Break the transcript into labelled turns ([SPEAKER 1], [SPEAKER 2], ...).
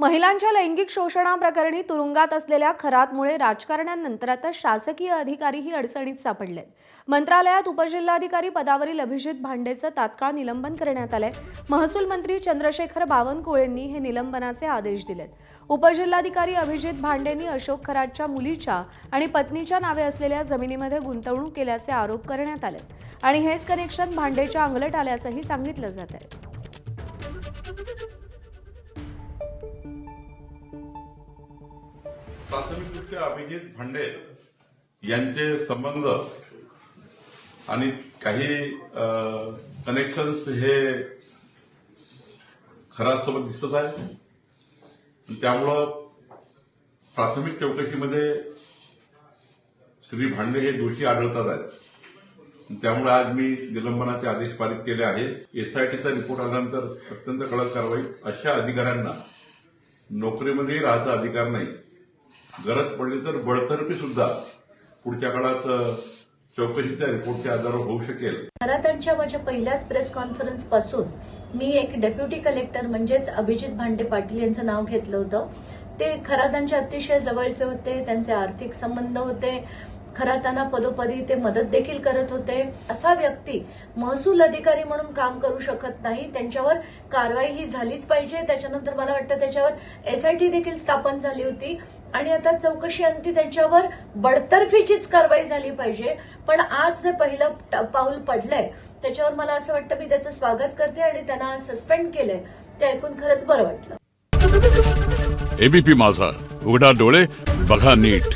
[SPEAKER 1] महिलांच्या लैंगिक शोषणाप्रकरणी तुरुंगात असलेल्या खरातमुळे राजकारण्यांनंतर आता शासकीय अधिकारीही अडचणीत सापडलेत। मंत्रालयात उपजिल्हाधिकारी पदावरील अभिजित भांडेचं तात्काळ निलंबन करण्यात आलंय। महसूल मंत्री चंद्रशेखर बावनकुळेंनी हे निलंबनाचे आदेश दिलेत। उपजिल्हाधिकारी अभिजित भांडेंनी अशोक खरातच्या मुलीच्या आणि पत्नीच्या नावे असलेल्या जमिनीमध्ये गुंतवणूक केल्याचे आरोप करण्यात आले आणि हेच कनेक्शन भांडेच्या अंगलट आल्याचंही सांगितलं जात आहे।
[SPEAKER 2] प्राथमिकदृष्ट्या अभिजित भांडे यांचे संबंध आणि काही कनेक्शन्स हे खरासोबत दिसत आहे। त्यामुळं प्राथमिक चौकशीमध्ये श्री भांडे हे दोषी आढळतात आहेत। त्यामुळे आज मी निलंबनाचे आदेश पारित केले आहे। एसआयटीचा रिपोर्ट आल्यानंतर अत्यंत कडक कारवाई। अशा अधिकाऱ्यांना नोकरीमध्ये राहायचा अधिकार नाही। गरज पडली तर बडतर्फी सुद्धा पुढच्या काळात चौकशीच्या रिपोर्टच्या आधारावर होऊ शकेल।
[SPEAKER 3] खरातांच्या माझ्या पहिल्याच प्रेस कॉन्फरन्स पासून मी एक डेप्युटी कलेक्टर म्हणजेच अभिजित भांडे पाटील यांचं नाव घेतलं होतं। ते खरातांच्या अतिशय जवळचे होते, त्यांचे आर्थिक संबंध होते, खरातांना पदोपदी ते मदत देखील करत होते। असा व्यक्ती महसूल अधिकारी म्हणून काम करू शकत नाही, त्यांच्यावर कारवाई ही झालीच पाहिजे। त्याच्यानंतर मला वाटतं त्याच्यावर एसआयटी देखील स्थापन झाली होती आणि आता चौकशी अंती त्यांच्यावर बडतर्फीचीच कारवाई झाली पाहिजे। पण आज जे पहिलं पाऊल पडलंय त्याच्यावर मला असं वाटतं मी त्याचं स्वागत करते आणि त्यांना सस्पेंड केलंय ते ऐकून खरंच बरं वाटलं।
[SPEAKER 4] एबीपी माझा, उघडा डोळे बघा नीट।